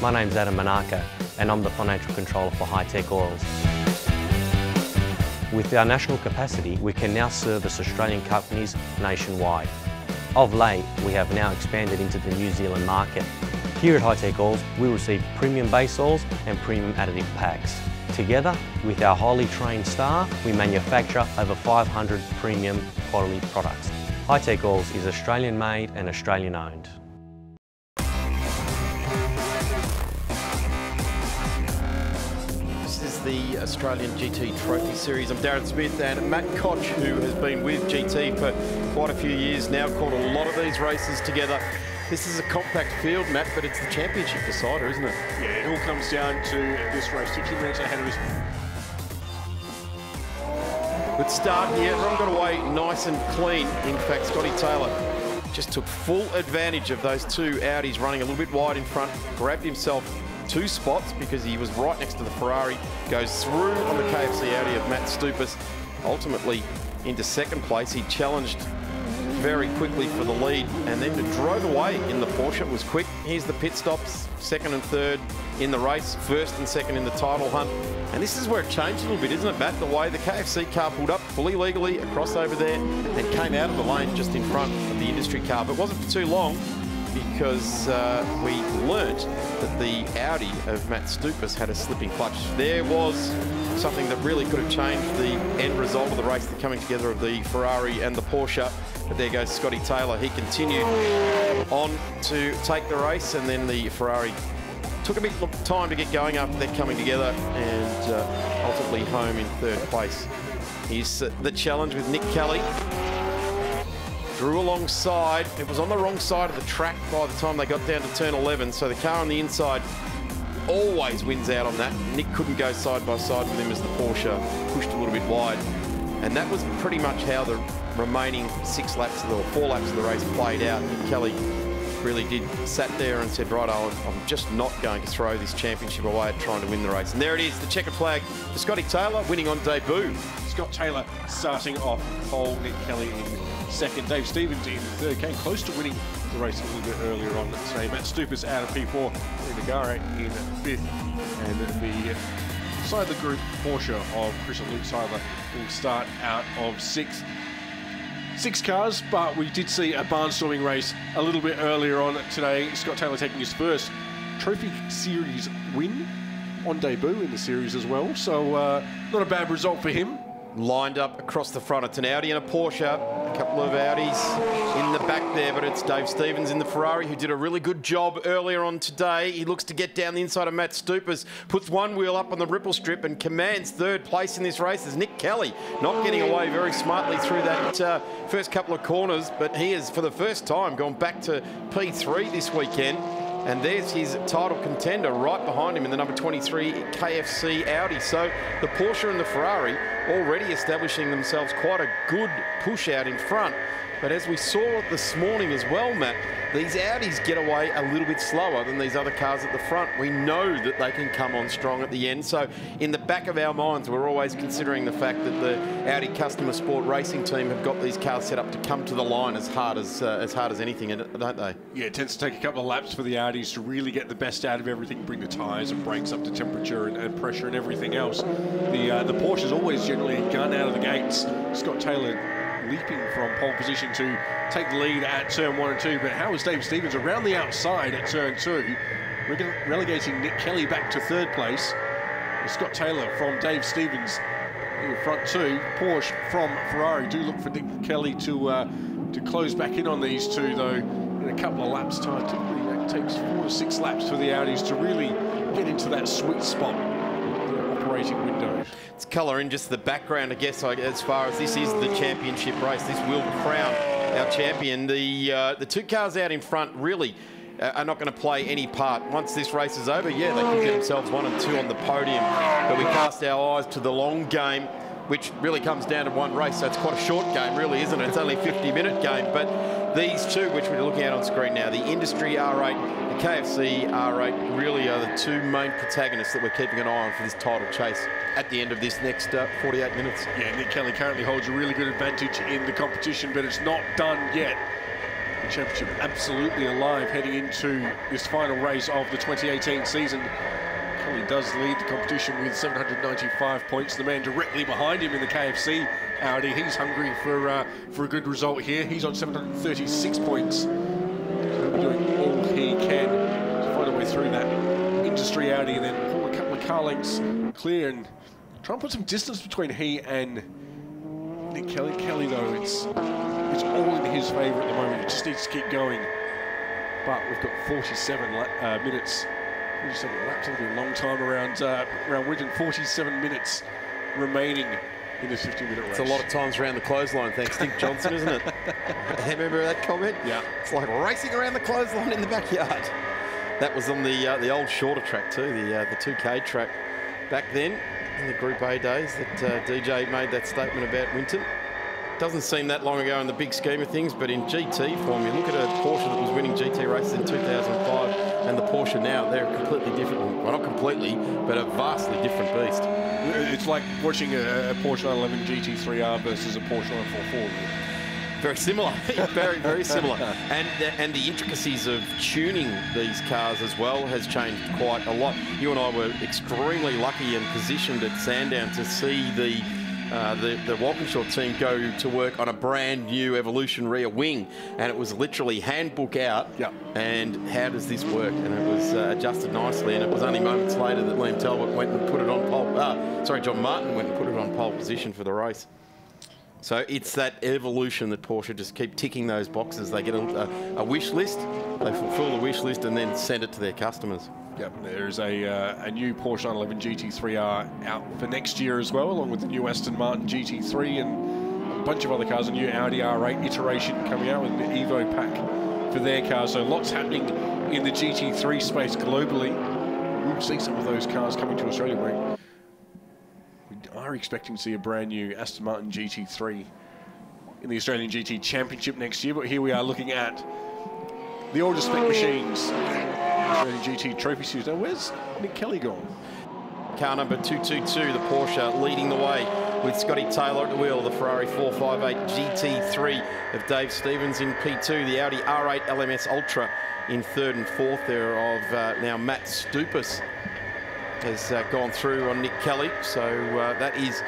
My name's Adam Manaka and I'm the Financial Controller for Hi-Tech Oils. With our national capacity, we can now service Australian companies nationwide. Of late, we have now expanded into the New Zealand market. Here at Hi-Tech Oils, we receive premium base oils and premium additive packs. Together, with our highly trained staff, we manufacture over 500 premium quality products. Hi-Tech Oils is Australian made and Australian owned. The Australian GT Trophy Series. I'm Darren Smith and Matt Koch, who has been with GT for quite a few years now, caught a lot of these races together. This is a compact field, Matt, but it's the championship decider, isn't it? Yeah, it all comes down to this race. 50 minutes ahead of us. Good start here. Everyone got away nice and clean. In fact, Scotty Taylor just took full advantage of those two Audis running a little bit wide in front, grabbed himself 2 spots because he was right next to the Ferrari, goes through on the KFC Audi of Matt Stoupas, ultimately into second place. He challenged very quickly for the lead and then drove away in the Porsche. It was quick. Here's the pit stops, second and third in the race, first and second in the title hunt. And this is where it changed a little bit, isn't it, Matt? The way the KFC car pulled up fully legally across over there and came out of the lane just in front of the industry car. But it wasn't for too long, because we learnt that the Audi of Matt Stoupas had a slipping clutch. There was something that really could have changed the end result of the race, the coming together of the Ferrari and the Porsche. But there goes Scotty Taylor. He continued on to take the race, and then the Ferrari took a bit of time to get going after they're coming together, and ultimately home in third place. Here's the challenge with Nick Kelly. Drew alongside. It was on the wrong side of the track by the time they got down to turn 11, so the car on the inside always wins out on that. Nick couldn't go side by side with him as the Porsche pushed a little bit wide. And that was pretty much how the remaining 6 laps or 4 laps of the race played out. Nick Kelly really sat there and said, right, I'm just not going to throw this championship away at trying to win the race. And there it is, the checkered flag for Scotty Taylor, winning on debut. Scott Taylor starting off pole, Nick Kelly in second, Dave Stevens in third, came close to winning the race a little bit earlier on today. Matt Stoupas out of P4, Nagara in 5th, and the side of the group Porsche of Chris and Luke Seidler will start out of 6th. 6 cars, but we did see a barnstorming race a little bit earlier on today. Scott Taylor taking his first Trophy Series win on debut in the series as well, so not a bad result for him. Lined up across the front. It's an Audi and a Porsche. A couple of Audis in the back there, but it's Dave Stevens in the Ferrari who did a really good job earlier on today. He looks to get down the inside of Matt Stoupas, puts one wheel up on the ripple strip and commands third place in this race. There's Nick Kelly not getting away very smartly through that first couple of corners, but he has, for the first time, gone back to P3 this weekend. And there's his title contender right behind him in the number 23 KFC Audi. So the Porsche and the Ferrari already establishing themselves quite a good push out in front. But as we saw this morning as well, Matt, these Audis get away a little bit slower than these other cars at the front. We know that they can come on strong at the end. So in the back of our minds, we're always considering the fact that the Audi Customer Sport Racing team have got these cars set up to come to the line as hard as anything, don't they? Yeah, it tends to take a couple of laps for the Audis to really get the best out of everything, bring the tyres and brakes up to temperature and pressure and everything else. The Porsche is always generally a gun out of the gates. Scott Taylor leaping from pole position to take the lead at turn 1 and 2, but how is Dave Stevens around the outside at turn 2, relegating Nick Kelly back to 3rd place. Scott Taylor from Dave Stevens in front 2, Porsche from Ferrari. Do look for Nick Kelly to close back in on these two, though, in a couple of laps time. Typically that takes 4 to 6 laps for the Audis to really get into that sweet spot, the operating window. It's colour in just the background, I guess, as far as this is the championship race. This will crown our champion. The 2 cars out in front really are not going to play any part. Once this race is over, yeah, they can get themselves 1 and 2 on the podium. But we cast our eyes to the long game, which really comes down to one race. So it's quite a short game, really, isn't it? It's only a 50-minute game. But these two, which we're looking at on screen now, the Industry R8, the KFC R8, really are the 2 main protagonists that we're keeping an eye on for this title chase at the end of this next 48 minutes. Yeah, Nick Kelly currently holds a really good advantage in the competition, but it's not done yet. Championship absolutely alive heading into this final race of the 2018 season. Kelly does lead the competition with 795 points. The man directly behind him in the KFC Audi, he's hungry for a good result here. He's on 736 points. So he'll be doing all he can to find a way through that industry Audi and then pull a couple of car lengths clear and try and put some distance between he and Nick Kelly. Kelly, though, it's all in his favour at the moment. He just needs to keep going. But we've got 47 minutes. 47 laps, it'll be a long time around Winton. 47 minutes remaining in this 50-minute race. It's a lot of times around the clothesline, thanks Dick Johnson, isn't it? Remember that comment? Yeah. It's like racing around the clothesline in the backyard. That was on the old shorter track too, the 2K track back then in the Group A days that DJ made that statement about Winton. Doesn't seem that long ago in the big scheme of things, but in GT form, you look at a Porsche that was winning GT races in 2005 and the Porsche now, they're completely different. Well, not completely, but a vastly different beast. It's like watching a Porsche 911 GT3R versus a Porsche 944. Very similar, very, very similar. And the intricacies of tuning these cars as well has changed quite a lot. You and I were extremely lucky and positioned at Sandown to see the Walkinshaw team go to work on a brand new Evolution rear wing, and it was literally handbook out. Yep. And how does this work? And it was adjusted nicely, and it was only moments later that Liam Talbot went and put it on pole. John Martin went and put it on pole position for the race. So it's that evolution that Porsche just keep ticking those boxes. They get a wish list, they fulfill the wish list, and then send it to their customers. Yep, there's a new Porsche 911 GT3R out for next year as well, along with the new Aston Martin GT3 and a bunch of other cars, a new Audi R8 iteration coming out with the Evo pack for their cars. So lots happening in the GT3 space globally. We'll see some of those cars coming to Australia. We are expecting to see a brand new Aston Martin GT3 in the Australian GT Championship next year, but here we are looking at the older spec machines. Australian GT Trophy Series. Now, where's Nick Kelly gone? Car number 222, the Porsche, leading the way with Scotty Taylor at the wheel. The Ferrari 458 GT3 of Dave Stevens in P2. The Audi R8 LMS Ultra in third and fourth there of now Matt Stoupas has gone through on Nick Kelly. So that is,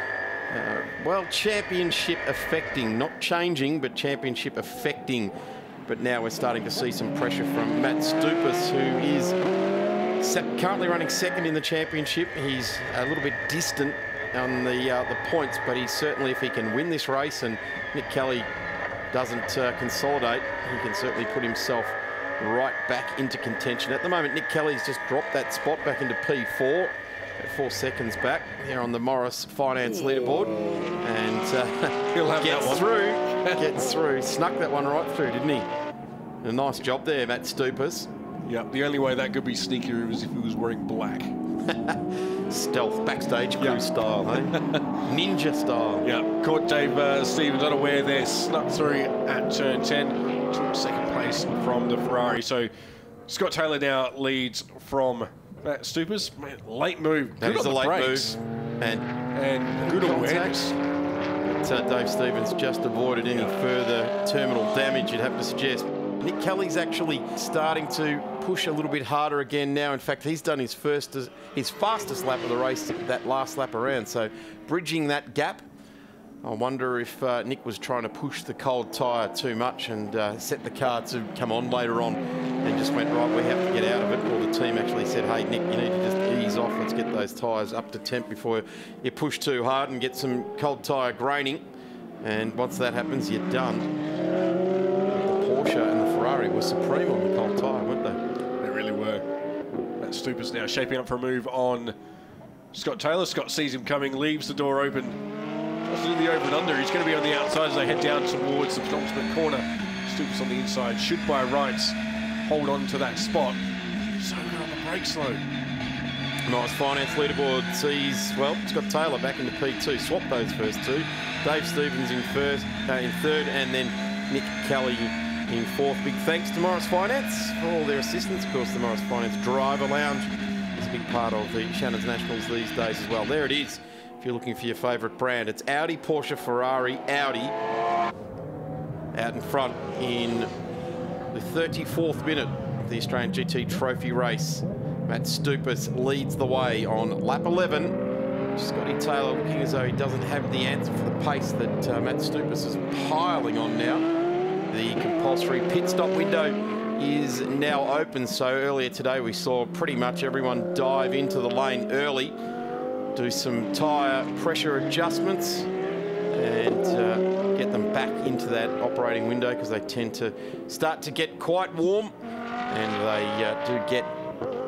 well, championship affecting, not changing, but championship affecting. But now we're starting to see some pressure from Matt Stoupas, who is currently running second in the championship. He's a little bit distant on the points, but he's certainly, if he can win this race and Nick Kelly doesn't consolidate, he can certainly put himself right back into contention. At the moment, Nick Kelly's just dropped that spot back into P4, at 4 seconds back here on the Morris Finance leaderboard, and he'll have gets through. Snuck that one right through, didn't he? And a nice job there, Matt Stoupas. Yeah, the only way that could be sneakier was if he was wearing black. Stealth, backstage crew style, hey? Ninja style. Yeah, caught Dave Stevens unaware there, snuck through at turn 10, took second place from the Ferrari. So Scott Taylor now leads from Matt Stoupas. Late move. That is a late brakes. move. And good awareness. Dave Stevens just avoided any further terminal damage, you'd have to suggest. Nick Kelly's actually starting to push a little bit harder again now. In fact, he's done his fastest lap of the race that last lap around. So bridging that gap, I wonder if Nick was trying to push the cold tyre too much and set the car to come on later on and just went, right, we have to get out of it. Or the team actually said, hey, Nick, you need to just ease off. Let's get those tyres up to temp before you push too hard and get some cold tyre graining. And once that happens, you're done. The Porsche and the Ferrari were supreme on the cold tyre, weren't they? They really were. Matt Stoupas now shaping up for a move on Scott Taylor. Scott sees him coming, leaves the door open. Tries to do the over and under. He's going to be on the outside as they head down towards the penultimate corner. Stoupas on the inside should by rights hold on to that spot. So good on the brakes though. Nice Finance leaderboard sees, well, Scott Taylor back into P2. Swap those first two. Dave Stevens in third, and then Nick Kelly in fourth. Big thanks to Morris Finance for all their assistance. Of course, the Morris Finance Driver Lounge is a big part of the Shannon's Nationals these days as well. There it is. If you're looking for your favourite brand, it's Audi, Porsche, Ferrari, Audi out in front in the 34th minute of the Australian GT Trophy race. Matt Stoupas leads the way on lap 11. Scotty Taylor looking as though he doesn't have the answer for the pace that Matt Stoupas is piling on now. The compulsory pit stop window is now open, so earlier today we saw pretty much everyone dive into the lane early, do some tyre pressure adjustments and get them back into that operating window, because they tend to start to get quite warm and they do get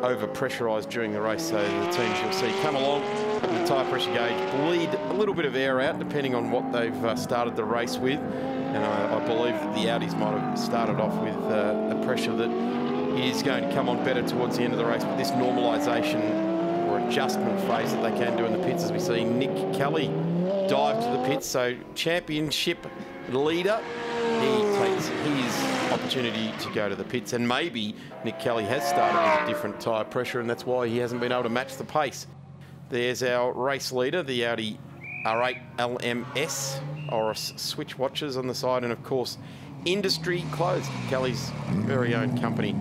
over pressurised during the race. So the teams you'll see come along with the tyre pressure gauge, bleed a little bit of air out depending on what they've started the race with. And I believe that the Audis might have started off with a pressure that is going to come on better towards the end of the race. But this normalisation or adjustment phase that they can do in the pits, as we see Nick Kelly dive to the pits. So championship leader, he takes his opportunity to go to the pits. And maybe Nick Kelly has started with a different tyre pressure, and that's why he hasn't been able to match the pace. There's our race leader, the Audi R8 LMS. Oris switch watches on the side, and of course industry closed, Kelly's very own company.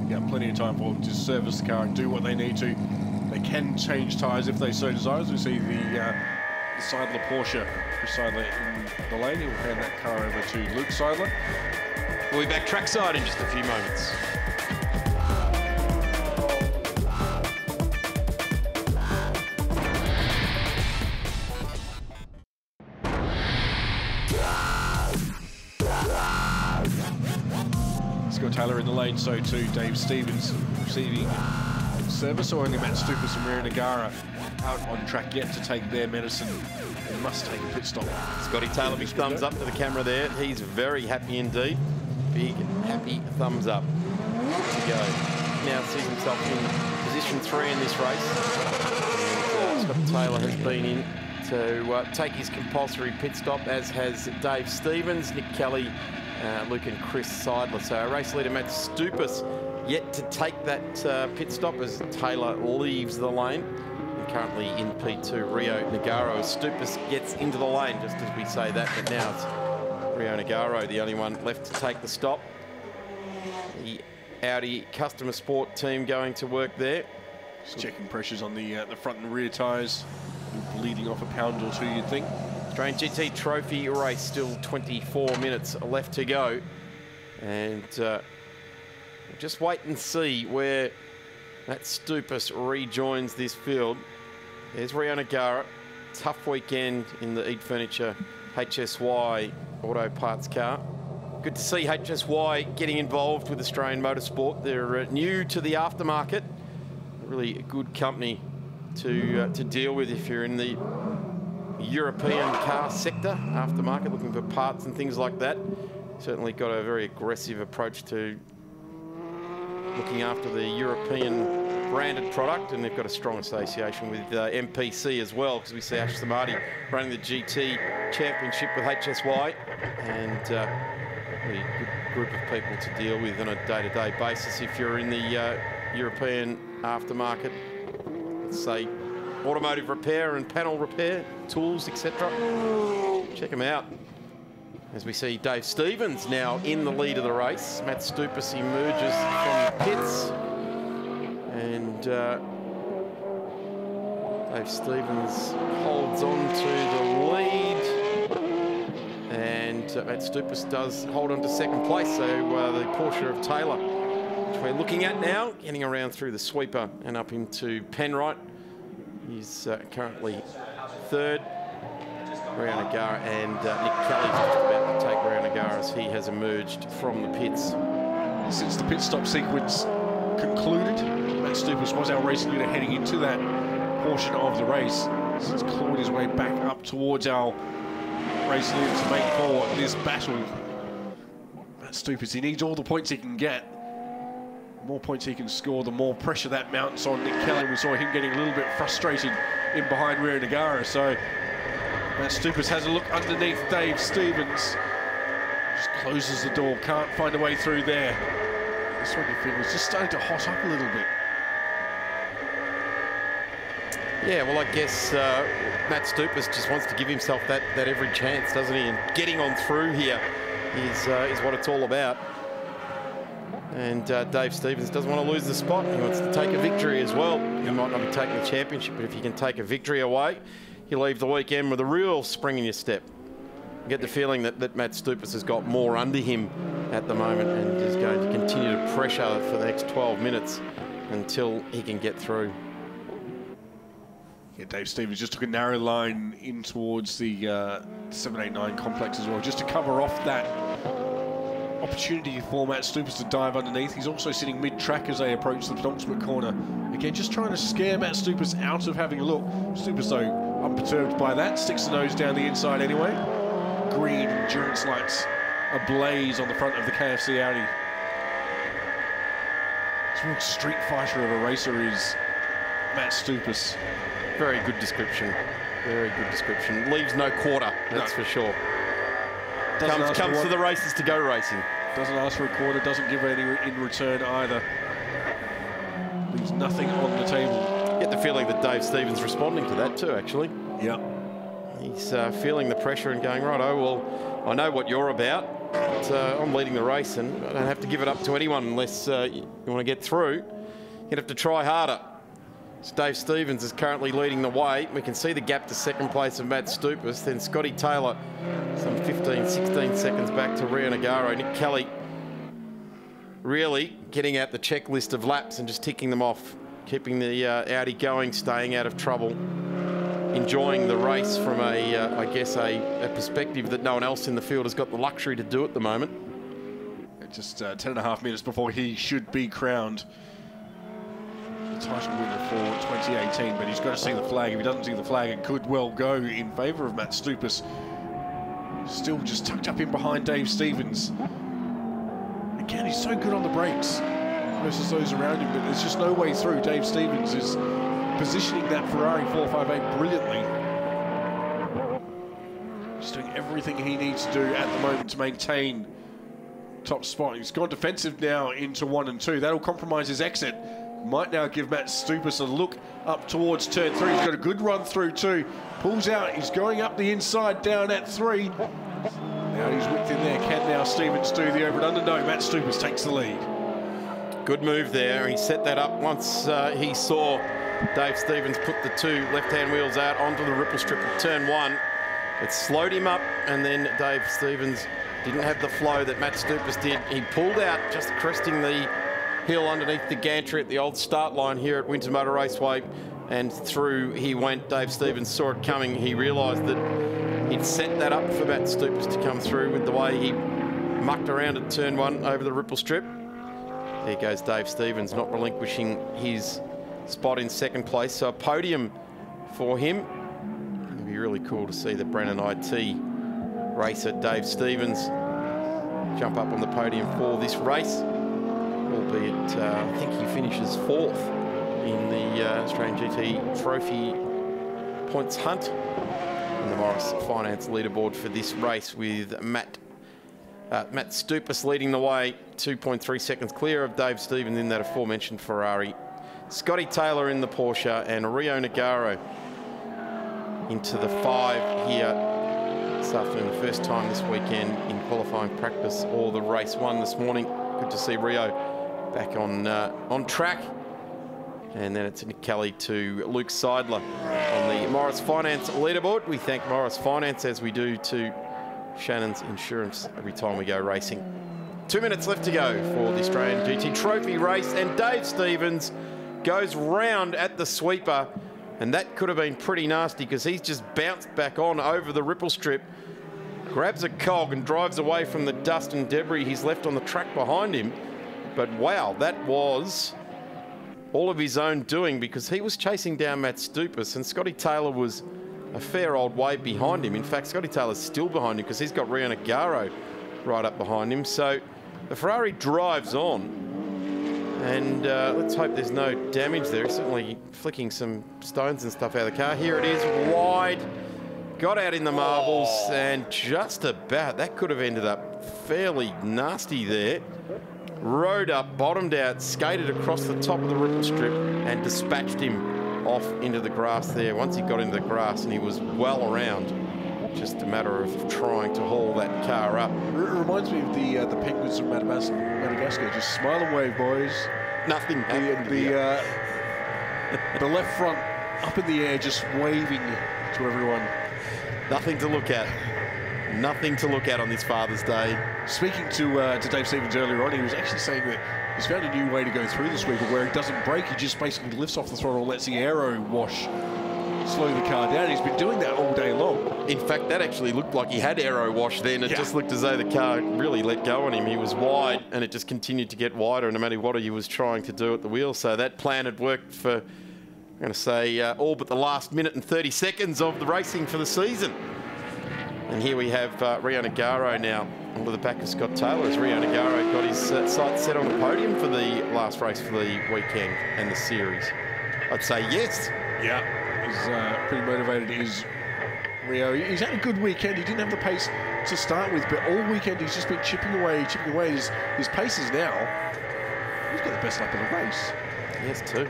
Yeah, plenty of time for them to service the car and do what they need to. They can change tyres if they so desire. As we see the Seidler Porsche, Chris Seidler in the lane. He will hand that car over to Luke Seidler. We'll be back trackside in just a few moments. Scott Taylor in the lane, so too Dave Stevens receiving service. Or only Matt Stoupas and Rhea Nagara out on track yet to take their medicine. They must take a pit stop. Scotty Taylor, big thumbs up to the camera there. He's very happy indeed. Big happy thumbs up. To go. Now sees himself in position 3 in this race. And, Scotty Taylor has been in to take his compulsory pit stop, as has Dave Stevens, Nick Kelly, Luke and Chris Seidler. So our race leader Matt Stoupas yet to take that pit stop as Taylor leaves the lane. And currently in P2, Rio Nagaro, as Stoupas gets into the lane, just as we say that, but now it's Rio Nagaro, the only one left to take the stop. The Audi Customer Sport team going to work there. Just checking pressures on the front and rear tyres. Bleeding off a pound or two, you'd think. Australian GT Trophy race, still 24 minutes left to go. And we'll just wait and see where Matt Stoupas rejoins this field. There's Rio Nagara. Tough weekend in the Eat Furniture HSY auto parts car. Good to see HSY getting involved with Australian motorsport. They're new to the aftermarket. Really a good company to deal with if you're in the European car sector, aftermarket, looking for parts and things like that. Certainly got a very aggressive approach to looking after the European branded product, and they've got a strong association with MPC as well, because we see Ash Samadi running the GT Championship with HSY, and a good group of people to deal with on a day-to-day basis if you're in the European aftermarket. Say automotive repair and panel repair, tools, etc. Check them out. As we see Dave Stevens now in the lead of the race. Matt Stoupas emerges from the pits. And Dave Stevens holds on to the lead. And Matt Stoupas does hold on to second place. So the Porsche of Taylor, which we're looking at now, getting around through the sweeper and up into Penrite. He's currently third. Rio Nagara and Nick Kelly's just about to take Rio Nagara as he has emerged from the pits. Since the pit stop sequence concluded, Matt Stoupas was our racing leader heading into that portion of the race. He's clawed his way back up towards our race leader to make for this battle. Matt Stoupas, he needs all the points he can get. The more points he can score, the more pressure that mounts on Nick Kelly. We saw him getting a little bit frustrated in behind Rio Nagara. So Matt Stoupas has a look underneath Dave Stevens. Just closes the door, can't find a way through there. This one you feel is just starting to hot up a little bit. Yeah, well, I guess Matt Stoupas just wants to give himself that every chance, doesn't he? And getting on through here is what it's all about. And Dave Stevens doesn't want to lose the spot. He wants to take a victory as well. He might not be taking the championship, but if you can take a victory away, you leave the weekend with a real spring in your step. I get the feeling that Matt Stoupas has got more under him at the moment and is going to continue to pressure for the next 12 minutes until he can get through. Yeah, Dave Stevens just took a narrow line in towards the 789 complex as well, just to cover off that opportunity for Matt Stoupas to dive underneath. He's also sitting mid-track as they approach the penultimate corner. Again, just trying to scare Matt Stoupas out of having a look. Stoupas, though, unperturbed by that, sticks the nose down the inside anyway. Green endurance lights ablaze on the front of the KFC Audi. This real street fighter of a racer is Matt Stoupas. Very good description. Very good description. Leaves no quarter, that's for sure. Comes to the races to go racing. Doesn't ask for a quarter, doesn't give any in return either. Leaves nothing on the table. Get the feeling that Dave Stevens responding to that too, actually. Yeah. He's feeling the pressure and going, right, oh, well, I know what you're about, but I'm leading the race and I don't have to give it up to anyone unless you want to get through. You'd have to try harder. So Dave Stevens is currently leading the way. We can see the gap to second place of Matt Stoupas. Then Scotty Taylor, some 15, 16 seconds back to Rio Nagaro. Nick Kelly really getting out the checklist of laps and just ticking them off, keeping the Audi going, staying out of trouble, enjoying the race from I guess, a perspective that no one else in the field has got the luxury to do at the moment. Just 10.5 minutes before he should be crowned the title winner for 2018, but he's got to see the flag. If he doesn't see the flag, it could well go in favour of Matt Stoupas. Still just tucked up in behind Dave Stevens. Again, he's so good on the brakes versus those around him, but there's just no way through. Dave Stevens is positioning that Ferrari 458 brilliantly. Just doing everything he needs to do at the moment to maintain top spot. He's gone defensive now into 1 and 2. That'll compromise his exit. Might now give Matt Stoupas a look up towards turn 3. He's got a good run through 2. Pulls out. He's going up the inside down at 3. Now he's whipped in there. Can now Stevens do the over and under? No, Matt Stoupas takes the lead. Good move there. He set that up once he saw Dave Stevens put the 2 left-hand wheels out onto the ripple strip of turn 1. It slowed him up, and then Dave Stevens didn't have the flow that Matt Stoupas did. He pulled out, just cresting the hill underneath the gantry at the old start line here at Winton Motor Raceway, and through he went. Dave Stevens saw it coming. He realised that he'd set that up for Matt Stoupas to come through with the way he mucked around at turn 1 over the ripple strip. There goes Dave Stevens, not relinquishing his spot in second place. So a podium for him. It'd be really cool to see the Brennan IT racer Dave Stevens jump up on the podium for this race. Albeit, I think he finishes 4th in the Australian GT Trophy points hunt in the Morris Finance leaderboard for this race, with Matt Stoupas leading the way, 2.3 seconds clear of Dave Stevens in that aforementioned Ferrari. Scotty Taylor in the Porsche, and Rio Nagaro into the 5 here this afternoon. The first time this weekend in qualifying practice or the race 1 this morning. Good to see Rio back on track. And then it's Nick Kelly to Luke Seidler on the Morris Finance leaderboard. We thank Morris Finance, as we do to Shannon's Insurance, every time we go racing. 2 minutes left to go for the Australian GT Trophy race, and Dave Stevens goes round at the sweeper, and that could have been pretty nasty because he's just bounced back on over the ripple strip, grabs a cog and drives away from the dust and debris he's left on the track behind him. But wow, that was all of his own doing, because he was chasing down Matt Stoupas, and Scotty Taylor was a fair old way behind him. In fact, Scotty Taylor's still behind him because he's got Rio Nagaro right up behind him. So the Ferrari drives on, and let's hope there's no damage there. He's certainly flicking some stones and stuff out of the car. Here it is, wide, got out in the marbles, and just about, that could have ended up fairly nasty there. Rode up, bottomed out, skated across the top of the ripple strip and dispatched him off into the grass there. Once he got into the grass, and he was well around just a matter of trying to haul that car up. It reminds me of the penguins from Madagascar. Just smile and wave, boys. Nothing happened. The left front up in the air, just waving to everyone. Nothing to look at. Nothing to look at on this Father's Day. Speaking to Dave Stevens earlier on, he was actually saying that he's found a new way to go through this week, where he doesn't brake, he just basically lifts off the throttle, lets the aero wash, slow the car down. He's been doing that all day long. In fact, that actually looked like he had aero wash then. It just looked as though the car really let go on him. He was wide, and it just continued to get wider no matter what he was trying to do at the wheel. So that plan had worked for, I'm going to say, all but the last minute and 30 seconds of the racing for the season. And here we have Rio Nagaro now onto the back of Scott Taylor, as Rio Nagaro got his sights set on the podium for the last race for the weekend and the series. I'd say yes. Yeah, he's pretty motivated. Is Rio. He's had a good weekend. He didn't have the pace to start with, but all weekend he's just been chipping away. His pace is now, he's got the best lap of the race. Yes, too.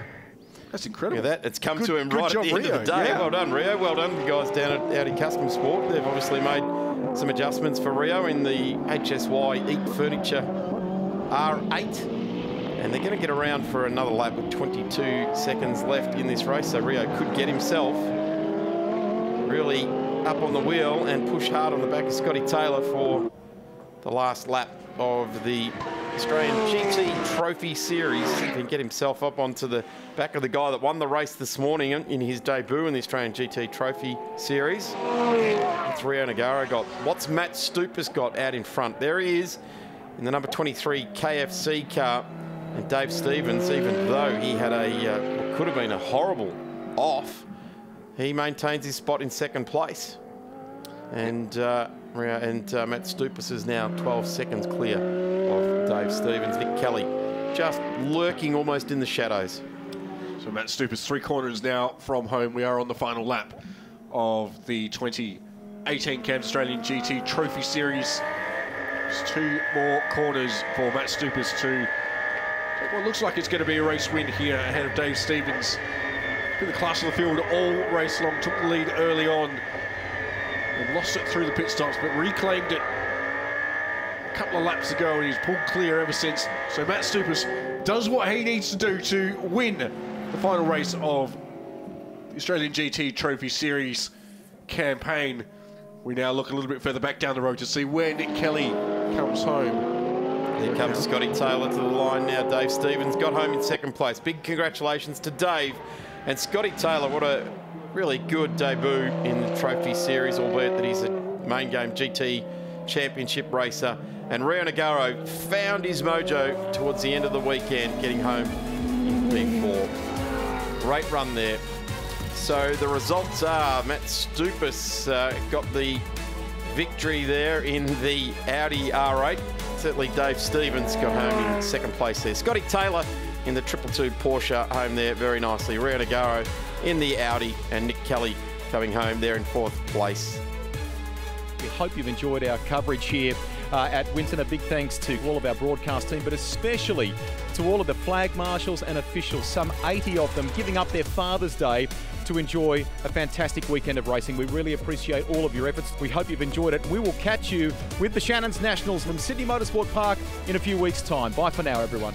That's incredible. Look at that. It's come to him right at the end of the day. Yeah. Well done, Rio. Well done, the guys down at Audi Custom Sport. They've obviously made some adjustments for Rio in the HSY Eat Furniture R8. And they're going to get around for another lap with 22 seconds left in this race. So Rio could get himself really up on the wheel and push hard on the back of Scotty Taylor for the last lap of the Australian GT Trophy Series. He can get himself up onto the back of the guy that won the race this morning in his debut in the Australian GT Trophy Series. What's Rio Nagaro got? What's Matt Stoupas got out in front? There he is in the number 23 KFC car. And Dave Stevens, even though he had what could have been a horrible off, he maintains his spot in second place. And Matt Stoupas is now 12 seconds clear of Dave Stevens. Nick Kelly just lurking almost in the shadows. So Matt Stoupas 3 corners now from home. We are on the final lap of the 2018 CAMS Australian GT Trophy Series. Just 2 more corners for Matt Stoupas to take what looks like it's going to be a race win here ahead of Dave Stevens. In the class of the field all race long, took the lead early on and lost it through the pit stops, but reclaimed it a couple of laps ago, and he's pulled clear ever since. So Matt Stoupas does what he needs to do to win the final race of the Australian GT Trophy Series campaign. We now look a little bit further back down the road to see where Nick Kelly comes home. Here comes Scotty Taylor to the line now. Dave Stevens got home in second place. Big congratulations to Dave and Scotty Taylor. What a really good debut in the Trophy Series, albeit that he's a main game GT Championship racer. And Rio Nagaro found his mojo towards the end of the weekend, getting home in P4. Great run there. So the results are Matt Stoupas got the victory there in the Audi R8. Certainly Dave Stevens got home in second place there. Scotty Taylor in the 222 Porsche home there very nicely. Rio Nagaro in the Audi, and Nick Kelly coming home there in 4th place. We hope you've enjoyed our coverage here at Winton. A big thanks to all of our broadcast team, but especially to all of the flag marshals and officials, some 80 of them giving up their Father's Day to enjoy a fantastic weekend of racing. We really appreciate all of your efforts. We hope you've enjoyed it. We will catch you with the Shannon's Nationals from Sydney Motorsport Park in a few weeks' time. Bye for now, everyone.